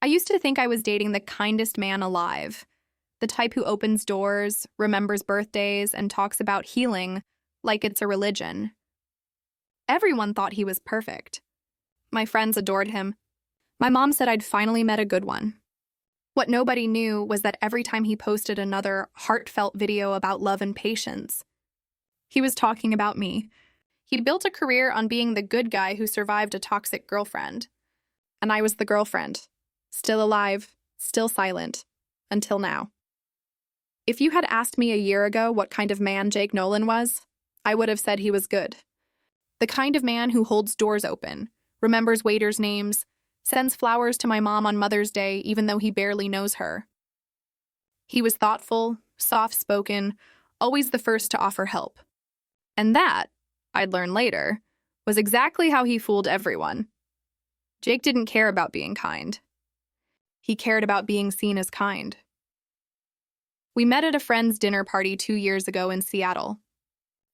I used to think I was dating the kindest man alive, the type who opens doors, remembers birthdays, and talks about healing like it's a religion. Everyone thought he was perfect. My friends adored him. My mom said I'd finally met a good one. What nobody knew was that every time he posted another heartfelt video about love and patience, he was talking about me. He built a career on being the good guy who survived a toxic girlfriend. And I was the girlfriend, still alive, still silent, until now. If you had asked me a year ago what kind of man Jake Nolan was, I would have said he was good. The kind of man who holds doors open, remembers waiters' names, sends flowers to my mom on Mother's Day even though he barely knows her. He was thoughtful, soft-spoken, always the first to offer help. And that, I'd learn later, was exactly how he fooled everyone. Jake didn't care about being kind. He cared about being seen as kind. We met at a friend's dinner party 2 years ago in Seattle.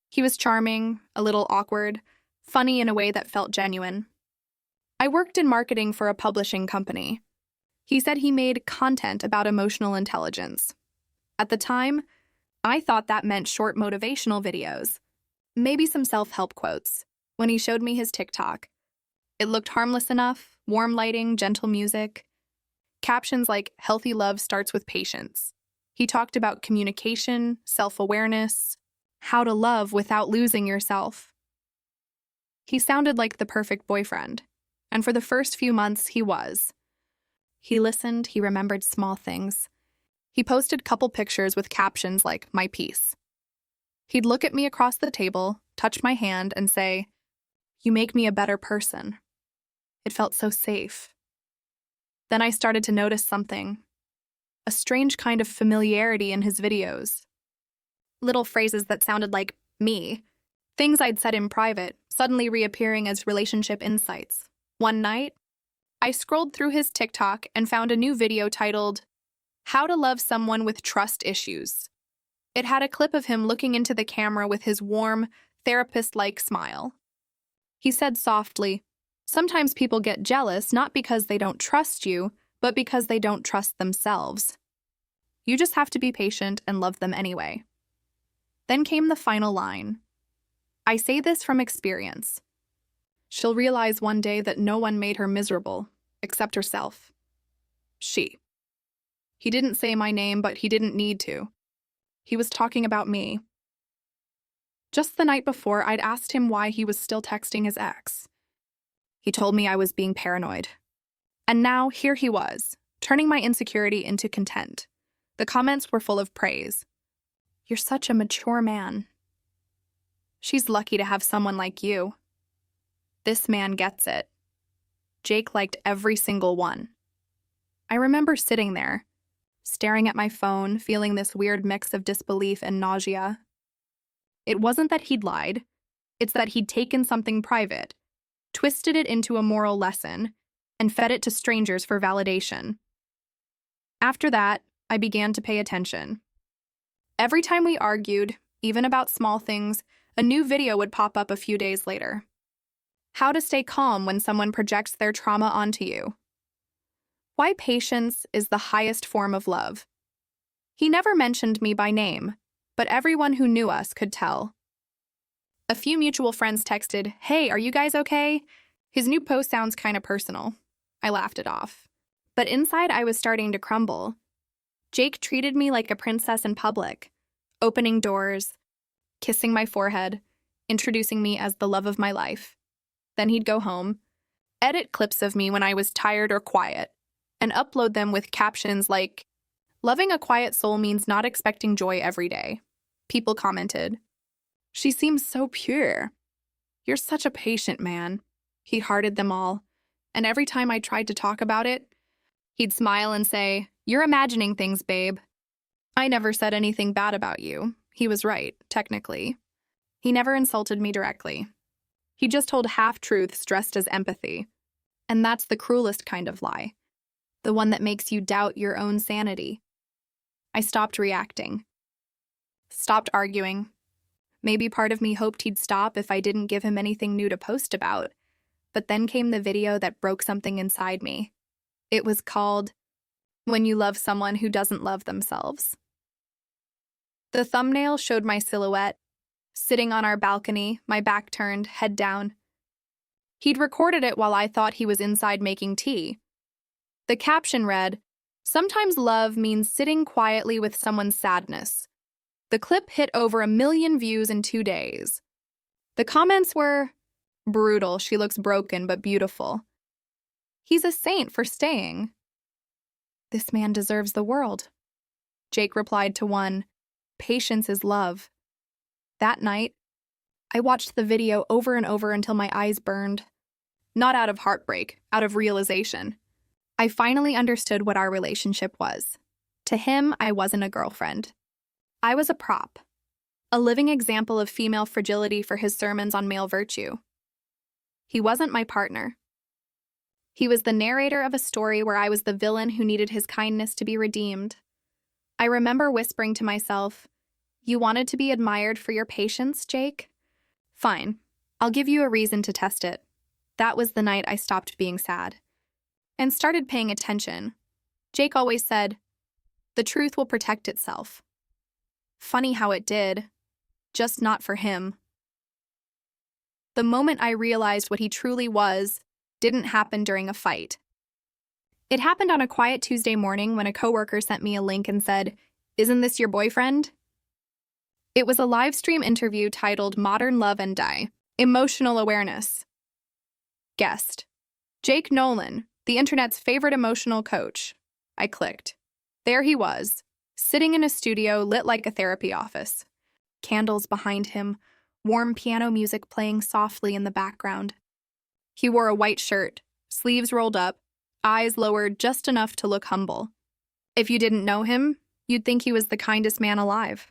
He was charming, a little awkward, funny in a way that felt genuine. I worked in marketing for a publishing company. He said he made content about emotional intelligence. At the time, I thought that meant short motivational videos, maybe some self-help quotes. When he showed me his TikTok, it looked harmless enough, warm lighting, gentle music. Captions like, "Healthy love starts with patience." He talked about communication, self-awareness, how to love without losing yourself. He sounded like the perfect boyfriend, and for the first few months, he was. He listened, he remembered small things. He posted couple pictures with captions like, "My piece." He'd look at me across the table, touch my hand, and say, "You make me a better person." It felt so safe. Then I started to notice something. A strange kind of familiarity in his videos. Little phrases that sounded like me. Things I'd said in private, suddenly reappearing as relationship insights. One night, I scrolled through his TikTok and found a new video titled, "How to Love Someone with Trust Issues." It had a clip of him looking into the camera with his warm, therapist-like smile. He said softly, "Sometimes people get jealous not because they don't trust you, but because they don't trust themselves. You just have to be patient and love them anyway." Then came the final line. "I say this from experience. She'll realize one day that no one made her miserable, except herself. She." He didn't say my name, but he didn't need to. He was talking about me. Just the night before, I'd asked him why he was still texting his ex. He told me I was being paranoid. And now, here he was, turning my insecurity into content. The comments were full of praise. "You're such a mature man. She's lucky to have someone like you. This man gets it." Jake liked every single one. I remember sitting there, staring at my phone, feeling this weird mix of disbelief and nausea. It wasn't that he'd lied. It's that he'd taken something private, twisted it into a moral lesson, and fed it to strangers for validation. After that, I began to pay attention. Every time we argued, even about small things, a new video would pop up a few days later. How to stay calm when someone projects their trauma onto you. Why patience is the highest form of love. He never mentioned me by name, but everyone who knew us could tell. A few mutual friends texted, "Hey, are you guys okay?" His new post sounds kind of personal. I laughed it off. But inside, I was starting to crumble. Jake treated me like a princess in public, opening doors, kissing my forehead, introducing me as the love of my life. Then he'd go home, edit clips of me when I was tired or quiet, and upload them with captions like, "Loving a quiet soul means not expecting joy every day." People commented, "She seems so pure. You're such a patient man." He hearted them all, and every time I tried to talk about it, he'd smile and say, "You're imagining things, babe." I never said anything bad about you. He was right, technically. He never insulted me directly. He just told half-truths dressed as empathy. And that's the cruelest kind of lie. The one that makes you doubt your own sanity. I stopped reacting. Stopped arguing. Maybe part of me hoped he'd stop if I didn't give him anything new to post about. But then came the video that broke something inside me. It was called When You Love Someone Who Doesn't Love Themselves. The thumbnail showed my silhouette, sitting on our balcony, my back turned, head down. He'd recorded it while I thought he was inside making tea. The caption read, "Sometimes love means sitting quietly with someone's sadness." The clip hit over 1 million views in 2 days. The comments were, "Brutal, she looks broken but beautiful. He's a saint for staying. This man deserves the world." Jake replied to one, "Patience is love." That night, I watched the video over and over until my eyes burned. Not out of heartbreak, out of realization. I finally understood what our relationship was. To him, I wasn't a girlfriend. I was a prop. A living example of female fragility for his sermons on male virtue. He wasn't my partner. He was the narrator of a story where I was the villain who needed his kindness to be redeemed. I remember whispering to myself, "You wanted to be admired for your patience, Jake? Fine, I'll give you a reason to test it." That was the night I stopped being sad and started paying attention. Jake always said, "The truth will protect itself." Funny how it did, just not for him. The moment I realized what he truly was didn't happen during a fight. It happened on a quiet Tuesday morning when a coworker sent me a link and said, "Isn't this your boyfriend?" It was a live stream interview titled Modern Love and Die, Emotional Awareness. Guest: Jake Nolan, the internet's favorite emotional coach. I clicked. There he was, sitting in a studio lit like a therapy office. Candles behind him, warm piano music playing softly in the background. He wore a white shirt, sleeves rolled up, eyes lowered just enough to look humble. If you didn't know him, you'd think he was the kindest man alive.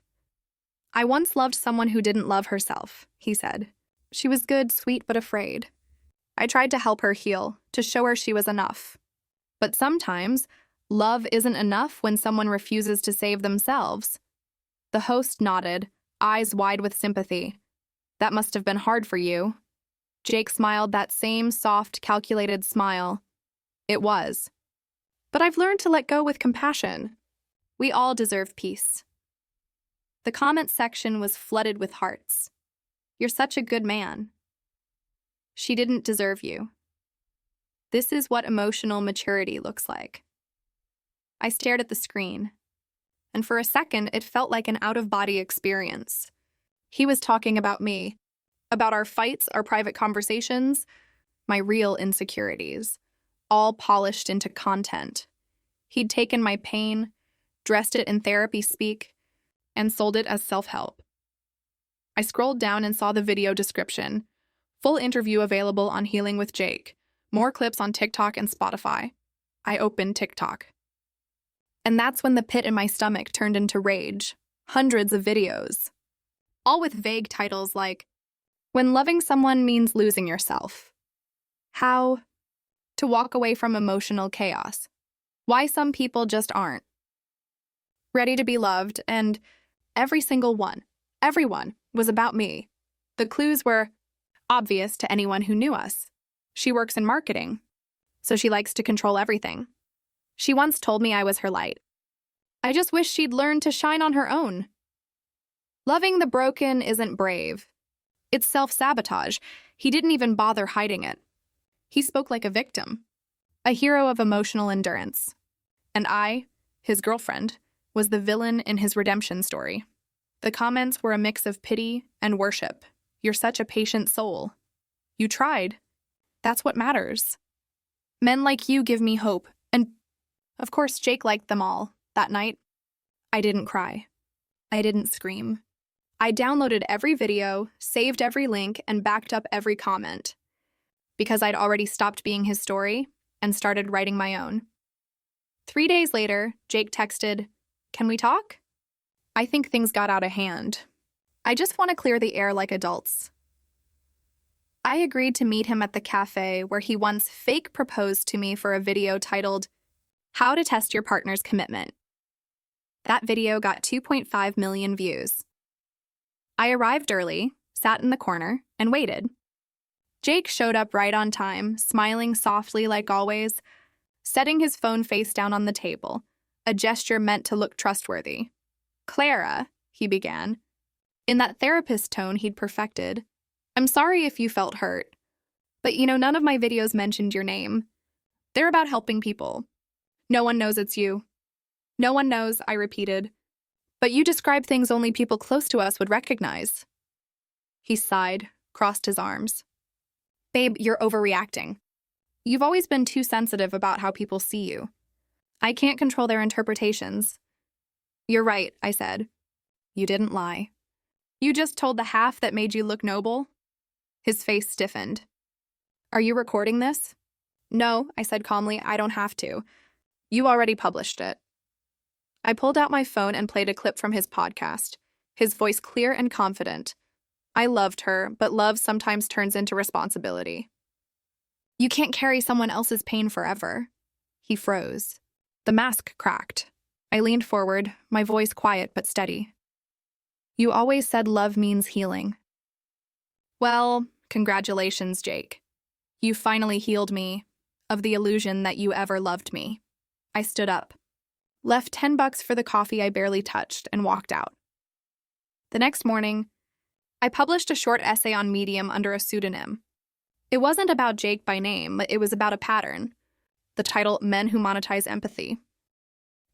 "I once loved someone who didn't love herself," he said. "She was good, sweet, but afraid. I tried to help her heal, to show her she was enough. But sometimes, love isn't enough when someone refuses to save themselves." The host nodded, eyes wide with sympathy. "That must have been hard for you." Jake smiled that same soft, calculated smile. "It was. But I've learned to let go with compassion. We all deserve peace." The comment section was flooded with hearts. "You're such a good man." "She didn't deserve you." This is what emotional maturity looks like. I stared at the screen, and for a second it felt like an out-of-body experience. He was talking about me, about our fights, our private conversations, my real insecurities, all polished into content. He'd taken my pain, dressed it in therapy speak, and sold it as self-help. I scrolled down and saw the video description. Full interview available on Healing with Jake. More clips on TikTok and Spotify. I opened TikTok. And that's when the pit in my stomach turned into rage. Hundreds of videos. All with vague titles like, "When Loving Someone Means Losing Yourself." "How to Walk Away from Emotional Chaos." "Why Some People Just Aren't." "Ready to Be Loved," and every single one, everyone, was about me. The clues were obvious to anyone who knew us. She works in marketing, so she likes to control everything. She once told me I was her light. I just wish she'd learned to shine on her own. Loving the broken isn't brave. It's self-sabotage. He didn't even bother hiding it. He spoke like a victim, a hero of emotional endurance. And I, his girlfriend, was the villain in his redemption story. The comments were a mix of pity and worship. "You're such a patient soul. You tried. That's what matters. Men like you give me hope." And, of course, Jake liked them all. That night, I didn't cry. I didn't scream. I downloaded every video, saved every link, and backed up every comment. Because I'd already stopped being his story and started writing my own. 3 days later, Jake texted, "Can we talk? I think things got out of hand. I just want to clear the air like adults." I agreed to meet him at the cafe where he once fake proposed to me for a video titled, "How to Test Your Partner's Commitment." That video got 2.5 million views. I arrived early, sat in the corner, and waited. Jake showed up right on time, smiling softly like always. setting his phone face down on the table, a gesture meant to look trustworthy. "Clara," he began, in that therapist tone he'd perfected, "I'm sorry if you felt hurt. But none of my videos mentioned your name. They're about helping people. No one knows it's you." "No one knows," I repeated. "But you describe things only people close to us would recognize." He sighed, crossed his arms. "Babe, you're overreacting. You've always been too sensitive about how people see you. I can't control their interpretations." "You're right," I said. "You didn't lie. You just told the half that made you look noble." His face stiffened. "Are you recording this?" "No," I said calmly, "I don't have to. You already published it." I pulled out my phone and played a clip from his podcast, his voice clear and confident. I loved her, but love sometimes turns into responsibility. "You can't carry someone else's pain forever." He froze. The mask cracked. I leaned forward, my voice quiet but steady. "You always said love means healing." "Well, congratulations, Jake. You finally healed me of the illusion that you ever loved me." I stood up, left $10 for the coffee I barely touched, and walked out. The next morning, I published a short essay on Medium under a pseudonym. It wasn't about Jake by name, but it was about a pattern. The title, "Men Who Monetize Empathy."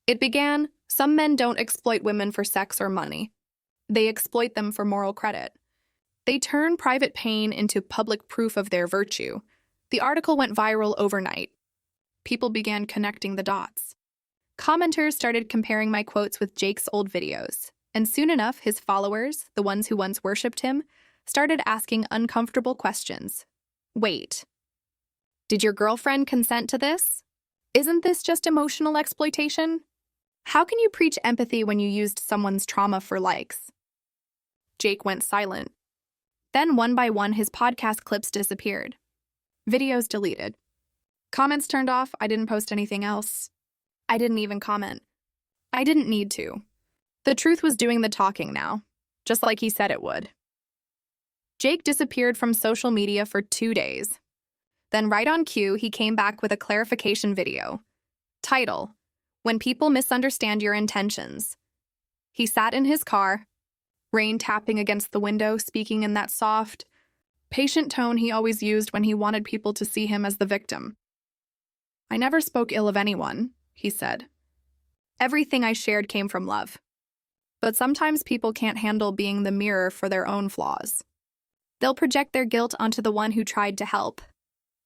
It began, "Some men don't exploit women for sex or money. They exploit them for moral credit. They turn private pain into public proof of their virtue." The article went viral overnight. People began connecting the dots. Commenters started comparing my quotes with Jake's old videos, and soon enough, his followers, the ones who once worshipped him, started asking uncomfortable questions. "Wait, did your girlfriend consent to this? Isn't this just emotional exploitation? How can you preach empathy when you used someone's trauma for likes?" Jake went silent. Then, one by one, his podcast clips disappeared. Videos deleted. Comments turned off. I didn't post anything else. I didn't even comment. I didn't need to. The truth was doing the talking now, just like he said it would. Jake disappeared from social media for 2 days. Then, right on cue, he came back with a clarification video. Title, "When People Misunderstand Your Intentions." He sat in his car, rain tapping against the window, speaking in that soft, patient tone he always used when he wanted people to see him as the victim. "I never spoke ill of anyone," he said. "Everything I shared came from love. But sometimes people can't handle being the mirror for their own flaws. They'll project their guilt onto the one who tried to help."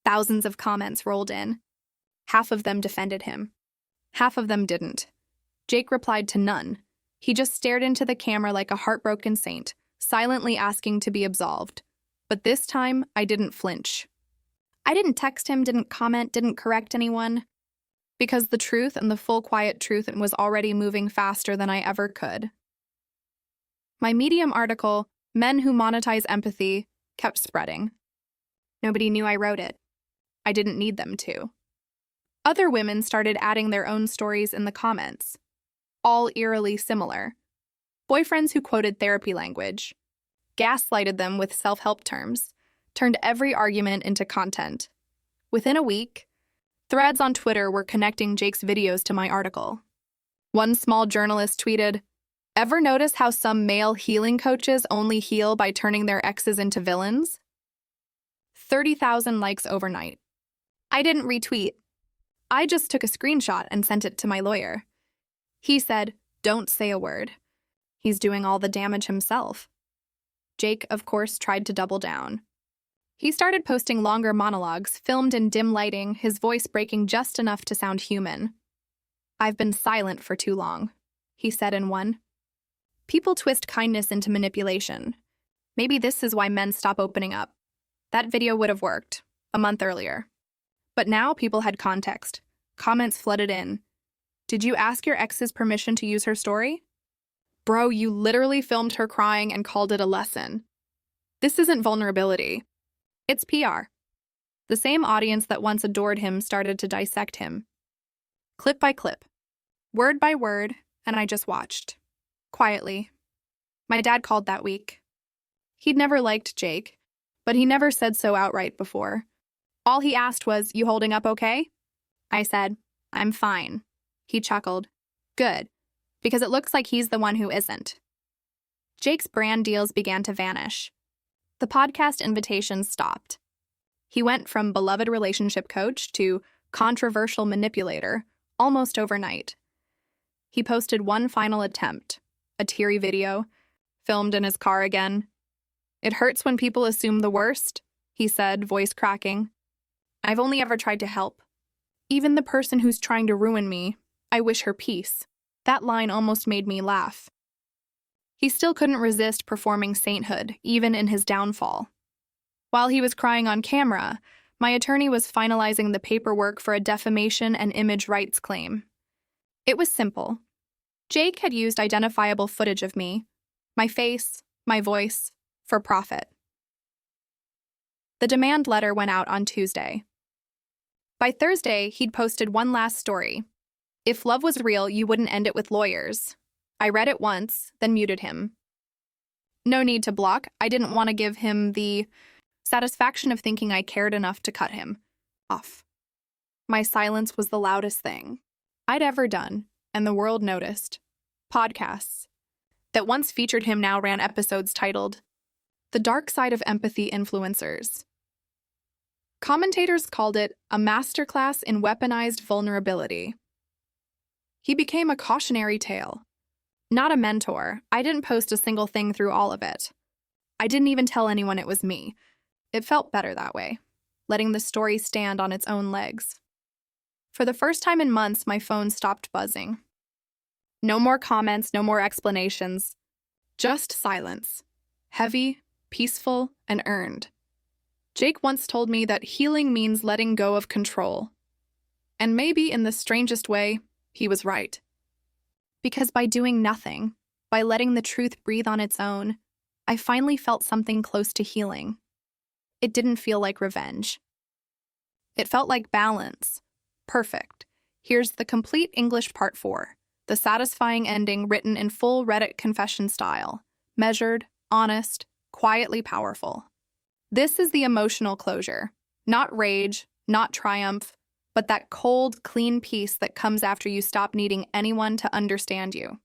Thousands of comments rolled in. Half of them defended him. Half of them didn't. Jake replied to none. He just stared into the camera like a heartbroken saint, silently asking to be absolved. But this time, I didn't flinch. I didn't text him, didn't comment, didn't correct anyone. Because the truth, and the full quiet truth, was already moving faster than I ever could. My Medium article, "Men Who Monetize Empathy," kept spreading. Nobody knew I wrote it. I didn't need them to. Other women started adding their own stories in the comments, all eerily similar. Boyfriends who quoted therapy language, gaslighted them with self-help terms, turned every argument into content. Within a week, threads on Twitter were connecting Jake's videos to my article. One small journalist tweeted, "Ever notice how some male healing coaches only heal by turning their exes into villains?" 30,000 likes overnight. I didn't retweet. I just took a screenshot and sent it to my lawyer. He said, "Don't say a word. He's doing all the damage himself." Jake, of course, tried to double down. He started posting longer monologues, filmed in dim lighting, his voice breaking just enough to sound human. "I've been silent for too long," he said in one. People twist kindness into manipulation. Maybe this is why men stop opening up. That video would have worked a month earlier. But now people had context. Comments flooded in. "Did you ask your ex's permission to use her story? Bro, you literally filmed her crying and called it a lesson. This isn't vulnerability. It's PR." The same audience that once adored him started to dissect him. Clip by clip, word by word, and I just watched. Quietly. My dad called that week. He'd never liked Jake, but he never said so outright before. All he asked was, "You holding up okay?" I said, "I'm fine." He chuckled. "Good, because it looks like he's the one who isn't." Jake's brand deals began to vanish. The podcast invitations stopped. He went from beloved relationship coach to controversial manipulator almost overnight. He posted one final attempt, a teary video, filmed in his car again. "It hurts when people assume the worst," he said, voice cracking. "I've only ever tried to help. Even the person who's trying to ruin me, I wish her peace." That line almost made me laugh. He still couldn't resist performing sainthood, even in his downfall. While he was crying on camera, my attorney was finalizing the paperwork for a defamation and image rights claim. It was simple. Jake had used identifiable footage of me, my face, my voice, for profit. The demand letter went out on Tuesday. By Thursday, he'd posted one last story. "If love was real, you wouldn't end it with lawyers." I read it once, then muted him. No need to block. I didn't want to give him the satisfaction of thinking I cared enough to cut him off. My silence was the loudest thing I'd ever done, and the world noticed. Podcasts that once featured him now ran episodes titled, "The Dark Side of Empathy Influencers." Commentators called it a masterclass in weaponized vulnerability. He became a cautionary tale. Not a mentor. I didn't post a single thing through all of it. I didn't even tell anyone it was me. It felt better that way, letting the story stand on its own legs. For the first time in months, my phone stopped buzzing. No more comments, no more explanations. Just silence. Heavy, peaceful, and earned. Jake once told me that healing means letting go of control. And maybe in the strangest way, he was right. Because by doing nothing, by letting the truth breathe on its own, I finally felt something close to healing. It didn't feel like revenge. It felt like balance. Perfect. Here's the complete English part 4, the satisfying ending written in full Reddit confession style, measured, honest, quietly powerful. This is the emotional closure. Not rage, not triumph, but that cold, clean peace that comes after you stop needing anyone to understand you.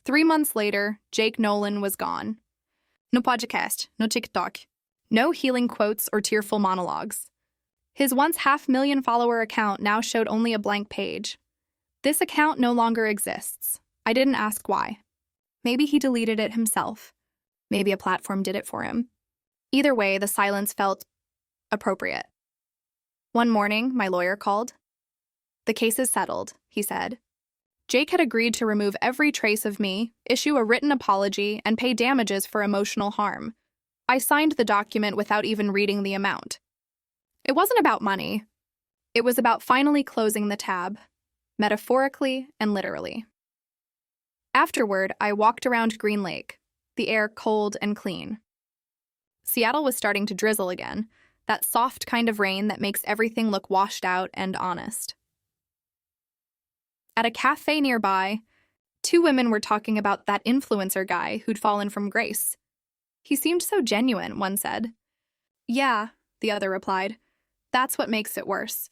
3 months later, Jake Nolan was gone. No podcast, no TikTok, no healing quotes or tearful monologues. His once 500,000 follower account now showed only a blank page. This account no longer exists. I didn't ask why. Maybe he deleted it himself. Maybe a platform did it for him. Either way, the silence felt appropriate. One morning, my lawyer called. "The case is settled," he said. Jake had agreed to remove every trace of me, issue a written apology, and pay damages for emotional harm. I signed the document without even reading the amount. It wasn't about money. It was about finally closing the tab, metaphorically and literally. Afterward, I walked around Green Lake, the air cold and clean. Seattle was starting to drizzle again, that soft kind of rain that makes everything look washed out and honest. At a cafe nearby, 2 women were talking about that influencer guy who'd fallen from grace. "He seemed so genuine," one said. "Yeah," the other replied. "That's what makes it worse.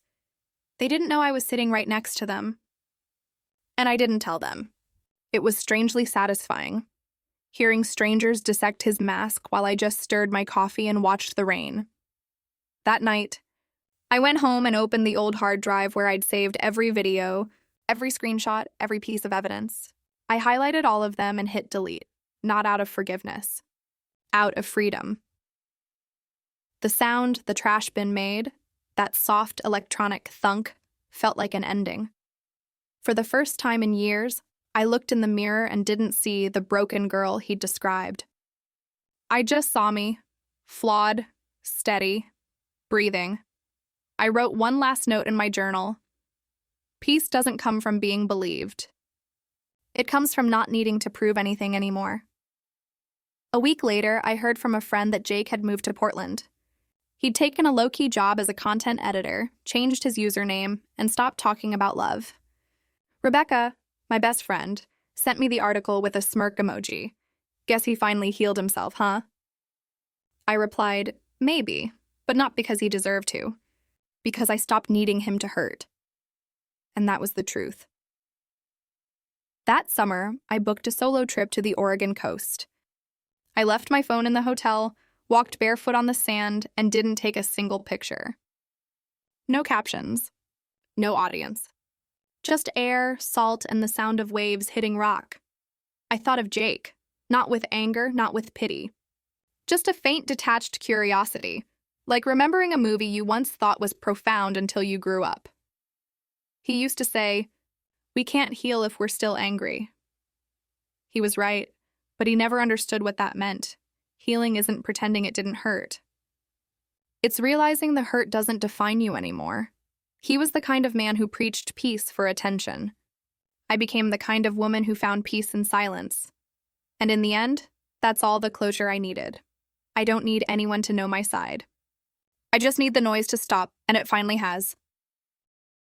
They didn't know I was sitting right next to them. And I didn't tell them." It was strangely satisfying, hearing strangers dissect his mask while I just stirred my coffee and watched the rain. That night, I went home and opened the old hard drive where I'd saved every video, every screenshot, every piece of evidence. I highlighted all of them and hit delete, not out of forgiveness, out of freedom. The sound the trash bin made, that soft electronic thunk, felt like an ending. For the first time in years, I looked in the mirror and didn't see the broken girl he'd described. I just saw me, flawed, steady, breathing. I wrote one last note in my journal. Peace doesn't come from being believed. It comes from not needing to prove anything anymore. A week later, I heard from a friend that Jake had moved to Portland. He'd taken a low-key job as a content editor, changed his username, and stopped talking about love. Rebecca, my best friend, sent me the article with a smirk emoji. "Guess he finally healed himself, huh?" I replied, "Maybe, but not because he deserved to. because I stopped needing him to hurt. And that was the truth. That summer, I booked a solo trip to the Oregon coast. I left my phone in the hotel, walked barefoot on the sand, and didn't take a single picture. No captions. No audience. Just air, salt, and the sound of waves hitting rock. I thought of Jake, not with anger, not with pity. Just a faint detached curiosity, like remembering a movie you once thought was profound until you grew up. He used to say, "We can't heal if we're still angry." He was right, but he never understood what that meant. Healing isn't pretending it didn't hurt. It's realizing the hurt doesn't define you anymore. He was the kind of man who preached peace for attention. I became the kind of woman who found peace in silence. And in the end, that's all the closure I needed. I don't need anyone to know my side. I just need the noise to stop, and it finally has.